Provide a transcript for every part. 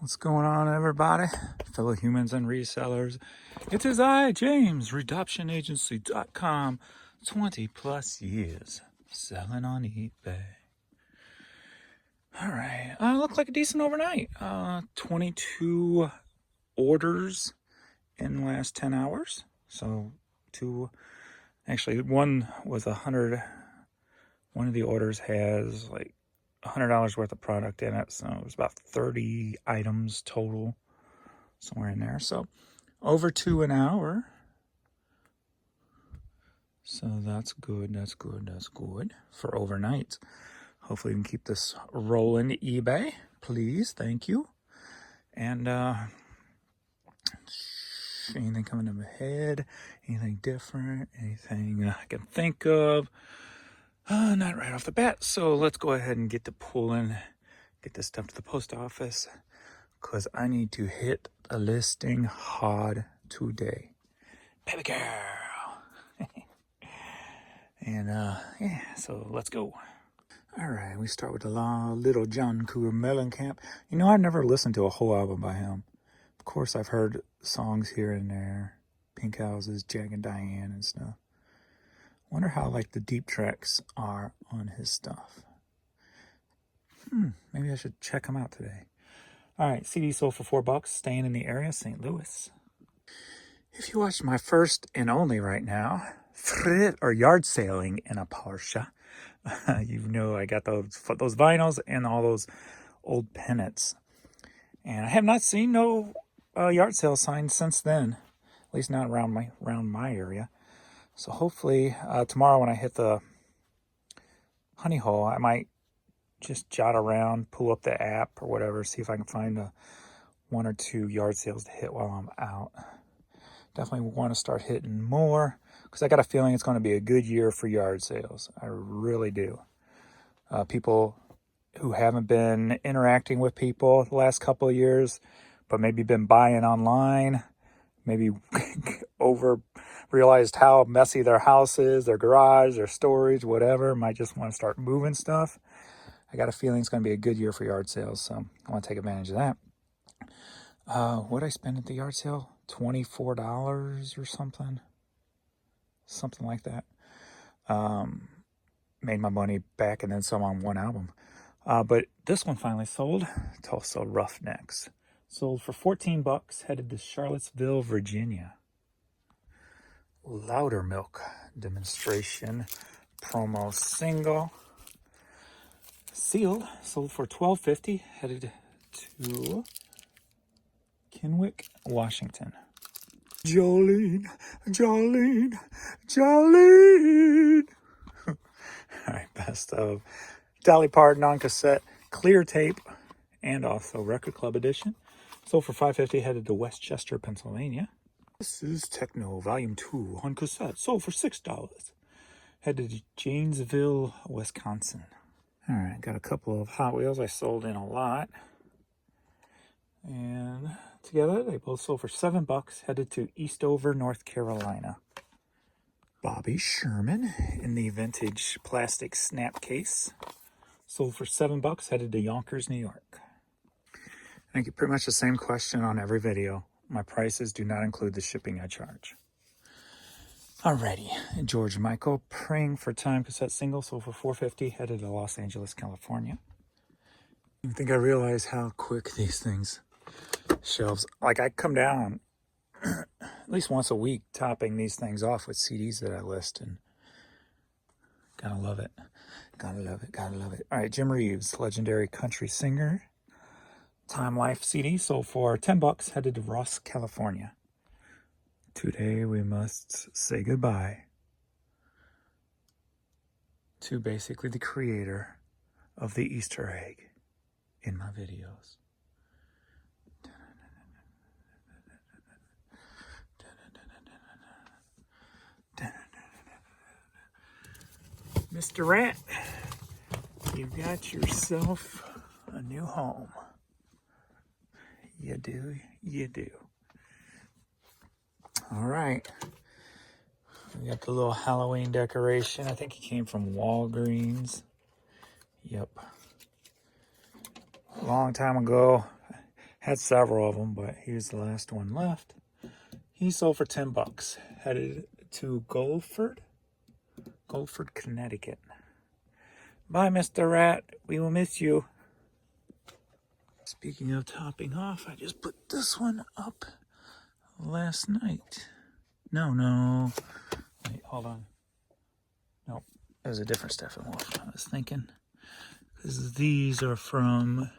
What's going on, everybody? Fellow humans and resellers. It is I, James, RedoptionAgency.com. 20 plus years selling on eBay. All right. Looked like a decent overnight. 22 orders in the last 10 hours. So, one was 100. One of the orders has like $100 worth of product in it, so it was about 30 items total, somewhere in there. So over 2 an hour. So that's good. That's good. That's good for overnight. Hopefully we can keep this rolling to eBay, please. Thank you. And anything coming to my head? Anything different? Anything I can think of? Not right off the bat. So let's go ahead and get to pulling, get this stuff to the post office, because I need to hit a listing hard today. Baby girl. And yeah, so let's go. All right, we start with the Little John Cougar Mellencamp. You know, I've never listened to a whole album by him. Of course, I've heard songs here and there. Pink Houses, Jack and Diane and stuff. Wonder how like the deep tracks are on his stuff. Maybe I should check him out today. All right, CD sold for $4, staying in the area, St. Louis. If you watch my first and only right now, yard sailing in a Porsche, you know I got those vinyls and all those old pennants. And I have not seen no yard sale signs since then, at least not around my area. So hopefully tomorrow when I hit the honey hole, I might just jot around, pull up the app or whatever, see if I can find one or two yard sales to hit while I'm out. Definitely want to start hitting more because I got a feeling it's going to be a good year for yard sales. I really do. People who haven't been interacting with people the last couple of years, but maybe been buying online, maybe realized how messy their house is, their garage, their storage, whatever, might just want to start moving stuff. I got a feeling it's going to be a good year for yard sales, so I want to take advantage of that. What did I spend at the yard sale? $24 or something like that. Made my money back and then some on one album. But this one finally sold. Tulsa Roughnecks. Sold for $14, headed to Charlottesville, Virginia. Loudermilk demonstration promo single. Sealed, sold for $12.50, headed to Kennewick, Washington. Jolene. All right, best of Dolly Parton on cassette, clear tape, and also Record Club edition. Sold for $5.50, headed to Westchester, Pennsylvania. This is Techno Volume 2 on cassette, sold for $6, headed to Janesville, Wisconsin. All right, got a couple of Hot Wheels I sold in a lot. And together, they both sold for $7, headed to Eastover, North Carolina. Bobby Sherman in the vintage plastic snap case. Sold for $7, headed to Yonkers, New York. I get pretty much the same question on every video. My prices do not include the shipping I charge. Alrighty, George Michael, Praying for Time cassette single, sold for $4.50, headed to Los Angeles, California. I think I realize how quick these things shelves. Like I come down at least once a week topping these things off with CDs that I list, and gotta love it. Gotta love it. All right, Jim Reeves, legendary country singer. Time Life CD sold for $10, headed to Ross, California. Today we must say goodbye to basically the creator of the Easter egg in my videos. Mr. Rat, you've got yourself a new home. You do. All right. We got the little Halloween decoration. I think it came from Walgreens. Yep. A long time ago, Had several of them, but here's the last one left. He sold for $10. Headed to Guilford, Connecticut. Bye, Mr. Rat. We will miss you. Speaking of topping off, I just put this one up last night. No. Wait, hold on. Nope, it was a different Steppenwolf. I was thinking, because these are from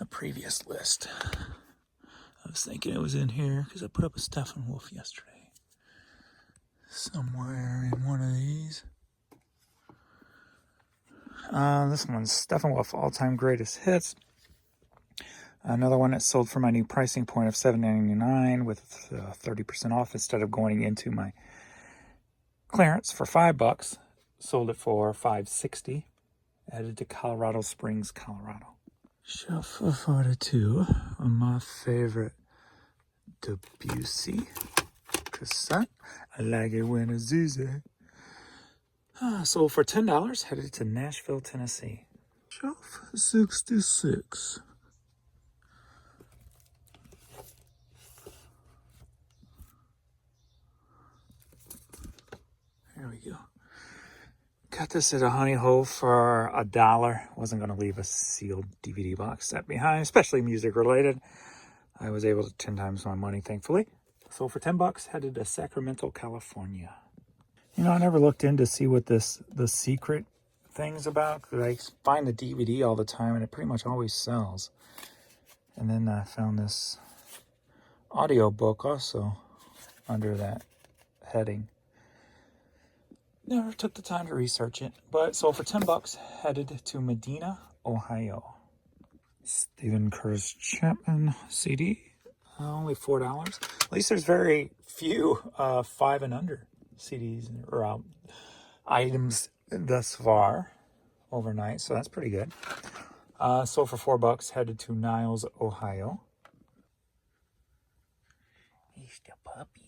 a previous list. I was thinking it was in here because I put up a Steppenwolf yesterday. Somewhere in one of these. This one's Steppenwolf all-time greatest hits. Another one that sold for my new pricing point of $7.99 with 30% off instead of going into my clearance for $5. Sold it for $5.60. Headed to Colorado Springs, Colorado. Shuffle 42 on my favorite Debussy cassette. I like it when it's easy. Sold for $10. Headed to Nashville, Tennessee. Shelf 66. There we go. Got this at a Honey Hole for $1. Wasn't going to leave a sealed DVD box set behind, especially music related. I was able to 10 times my money, thankfully. Sold for $10. Headed to Sacramento, California. You know, I never looked in to see what the secret thing's about, because I find the DVD all the time and it pretty much always sells. And then I found this audio book also under that heading. Never took the time to research it, but sold for $10. Headed to Medina, Ohio. Stephen Curtis Chapman CD, only $4. At least there's very few 5 and under CDs or items thus far overnight, so that's pretty good. Sold for $4. Headed to Niles, Ohio. Here's the puppies.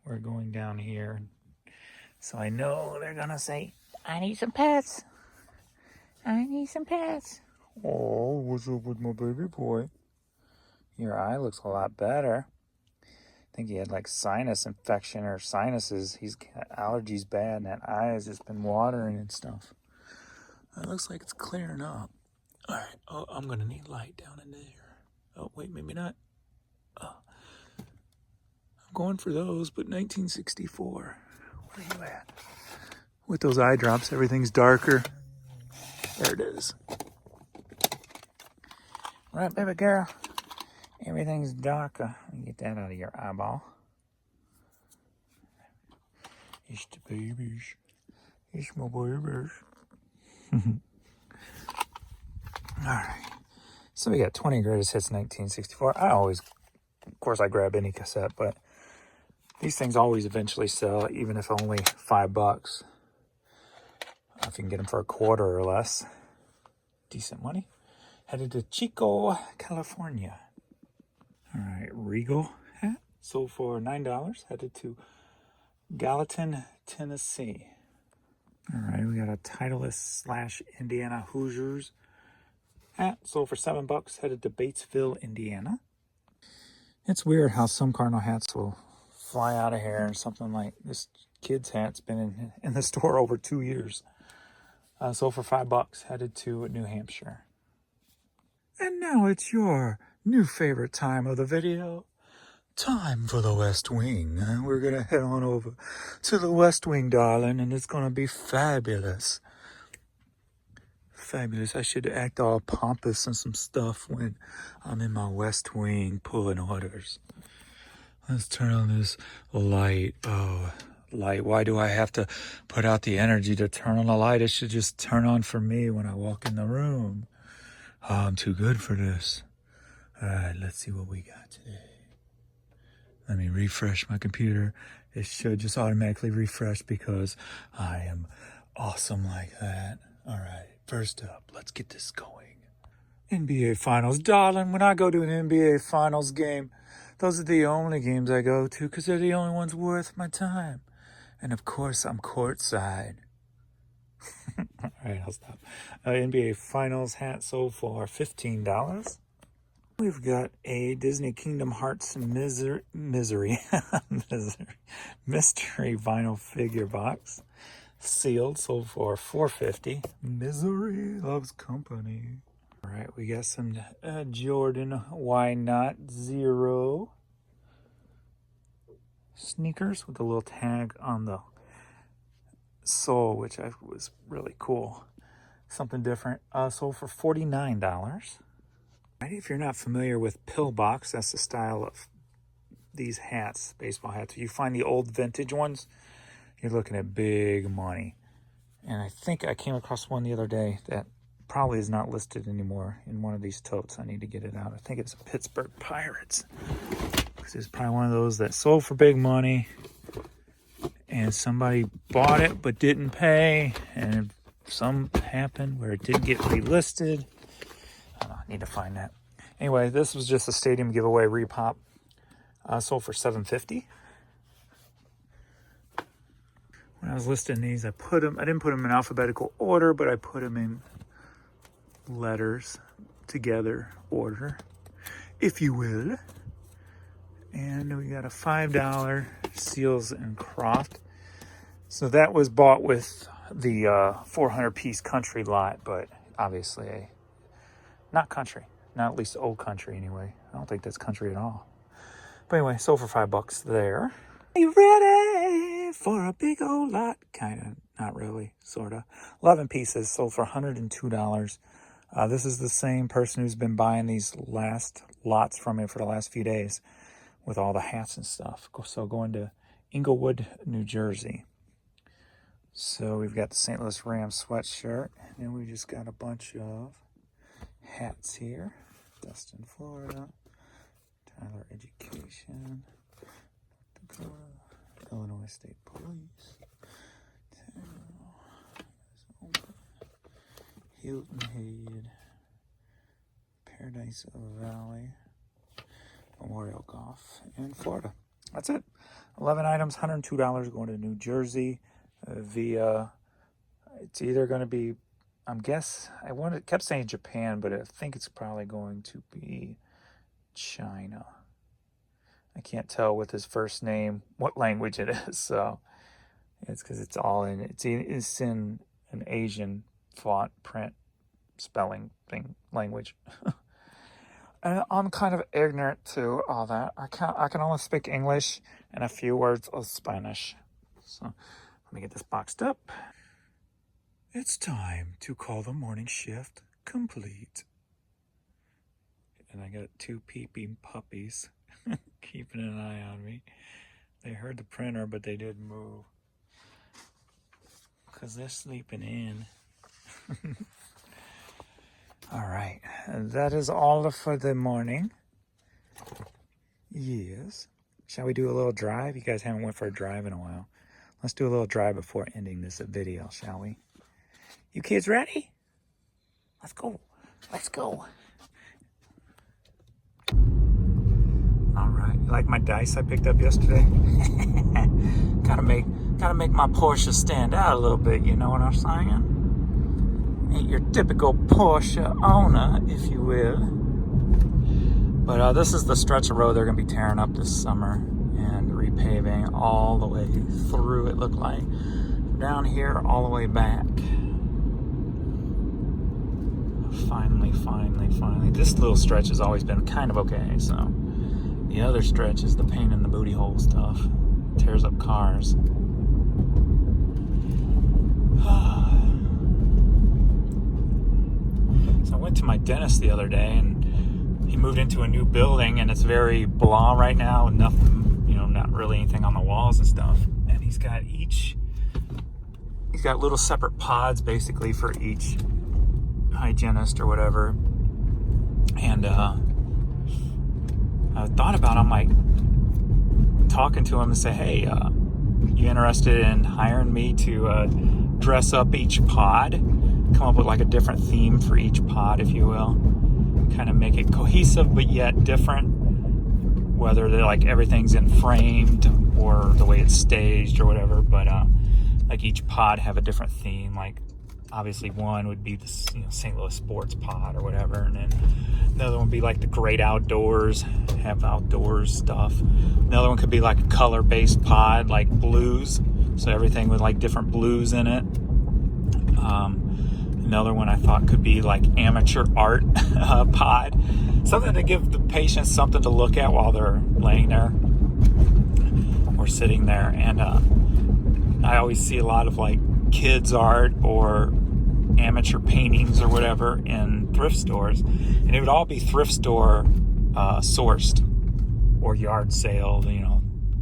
We're going down here, so I know they're gonna say, "I need some pets. I need some pets." Oh, what's up with my baby boy? Your eye looks a lot better. I think he had like sinus infection or sinuses. He's got allergies bad, and that eye has just been watering and stuff. It looks like it's clearing up. All right. Oh, I'm gonna need light down in there. Oh, wait, maybe not. Oh. I'm going for those, but 1964. Where are you at? With those eye drops, everything's darker. There it is. All right, baby girl. Everything's darker. Let me get that out of your eyeball. It's the babies. It's my babies. All right. So we got 20 greatest hits 1964. Of course, I grab any cassette, but these things always eventually sell, even if only $5. If you can get them for $1 or less. Decent money. Headed to Chico, California. All right, Regal hat. Sold for $9. Headed to Gallatin, Tennessee. All right, we got a Titleist / Indiana Hoosiers hat. Sold for $7. Headed to Batesville, Indiana. It's weird how some Cardinal hats will fly out of here, and something like this kid's hat's been in the store over 2 years. Sold for $5. Headed to New Hampshire. And now it's your new favorite time of the video. Time for the West Wing. We're going to head on over to the West Wing, darling, and it's going to be fabulous. Fabulous. I should act all pompous and some stuff when I'm in my West Wing pulling orders. Let's turn on this light. Oh, light. Why do I have to put out the energy to turn on the light? It should just turn on for me when I walk in the room. Oh, I'm too good for this. All right, let's see what we got today. Let me refresh my computer. It should just automatically refresh because I am awesome like that. All right, first up, let's get this going. NBA Finals. Darling, when I go to an NBA Finals game, those are the only games I go to because they're the only ones worth my time. And of course, I'm courtside. All right, I'll stop. NBA Finals hat sold for $15. We've got a Disney Kingdom Hearts mystery vinyl figure box. Sealed, sold for $4.50. Misery loves company. All right, we got some Jordan Why Not Zero sneakers with a little tag on the sole, which was really cool. Something different. Sold for $49. Right, if you're not familiar with pillbox, that's the style of these hats, baseball hats. If you find the old vintage ones, you're looking at big money. And I think I came across one the other day that probably is not listed anymore in one of these totes. I need to get it out. I think it's Pittsburgh Pirates. Because it's probably one of those that sold for big money and somebody bought it but didn't pay, and something happened where it didn't get relisted. I don't know, I need to find that. Anyway, this was just a stadium giveaway repop. Sold for $7.50. When I was listing these, I didn't put them in alphabetical order, but I put them in letters together order, if you will. And we got a $5 Seals and Croft. So that was bought with the 400-piece country lot, but obviously not country. Not at least old country anyway. I don't think that's country at all. But anyway, sold for $5 there. Are you ready for a big old lot? Kind of, not really, sort of. 11 pieces, sold for $102. This is the same person who's been buying these last lots from me for the last few days with all the hats and stuff. So going to Inglewood, New Jersey. So we've got the St. Louis Rams sweatshirt, and then we just got a bunch of hats here. Destin, Florida. Tyler Education. Dakota. Illinois State Police. Hilton Head. Paradise Valley. Memorial Golf in Florida. That's it. 11 items, $102 going to New Jersey via, it's either going to be, kept saying Japan, but I think it's probably going to be China. I can't tell with his first name what language it is, so it's because it's in an Asian font, print, spelling thing, language. And I'm kind of ignorant to all that. I can only speak English and a few words of Spanish. So let me get this boxed up. It's time to call the morning shift complete. And I got 2 peeping puppies keeping an eye on me. They heard the printer, but they didn't move because they're sleeping in. All right, that is all for the morning. Yes. Shall we do a little drive? You guys haven't went for a drive in a while. Let's do a little drive before ending this video, shall we? You kids ready? Let's go. Let's go. All right, you like my dice I picked up yesterday? Gotta make my Porsche stand out a little bit, you know what I'm saying? Ain't your typical Porsche owner, if you will. But this is the stretch of road they're going to be tearing up this summer and repaving all the way through, it looked like. Down here, all the way back. Finally. This little stretch has always been kind of okay, so. The other stretch is the pain in the booty hole stuff. Tears up cars. So I went to my dentist the other day, and he moved into a new building, and it's very blah right now, and nothing, not really anything on the walls and stuff. And he's got little separate pods basically for each hygienist or whatever. And I thought about it, I'm like talking to him and say, hey, you interested in hiring me to dress up each pod? Come up with like a different theme for each pod, if you will. Kind of make it cohesive but yet different. Whether they're like everything's in framed or the way it's staged or whatever. But like each pod have a different theme. Like obviously one would be the St. Louis Sports Pod or whatever, and then another one would be like the Great Outdoors, have outdoors stuff. Another one could be like a color-based pod, like blues, so everything with like different blues in it. Another one I thought could be like amateur art pod, something to give the patients something to look at while they're laying there or sitting there. And I always see a lot of like kids art or amateur paintings or whatever in thrift stores, and it would all be thrift store sourced or yard sale,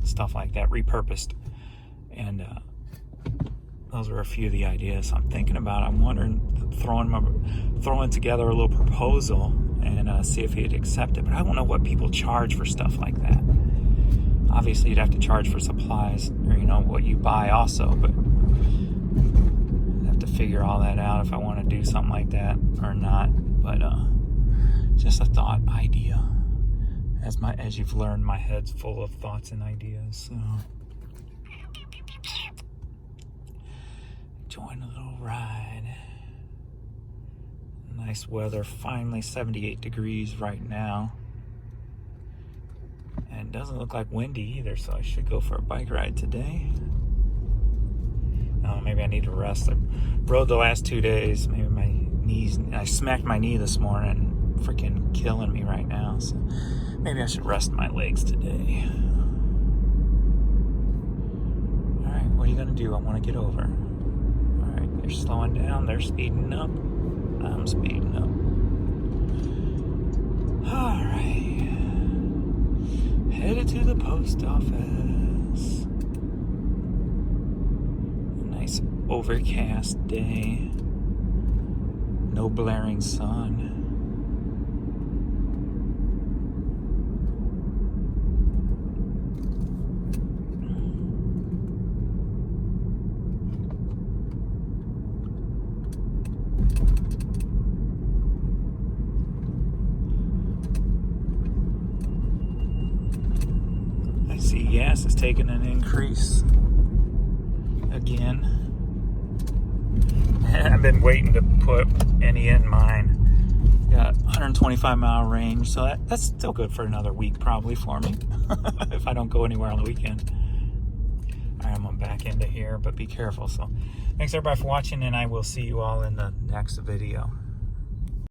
stuff like that, repurposed. And those are a few of the ideas I'm thinking about. I'm wondering, throwing together a little proposal and see if he'd accept it. But I don't know what people charge for stuff like that. Obviously, you'd have to charge for supplies, or what you buy also. But I'd have to figure all that out if I want to do something like that or not. But just a thought, idea. As you've learned, my head's full of thoughts and ideas. So join a little ride. Nice weather, finally 78 degrees right now. And it doesn't look like windy either, so I should go for a bike ride today. Maybe I need to rest. I rode the last 2 days. Maybe my knees, I smacked my knee this morning, freaking killing me right now. So maybe I should rest my legs today. All right, what are you gonna do? I want to get over. All right, you're slowing down. They're speeding up. I'm speeding up. All right, headed to the post office. A nice overcast day. No blaring sun. Gas is taking an increase again. I've been waiting to put any in mine. Got 125-mile range, so that's still good for another week probably for me if I don't go anywhere on the weekend. All right, I'm going back into here, but be careful. So thanks everybody for watching, and I will see you all in the next video.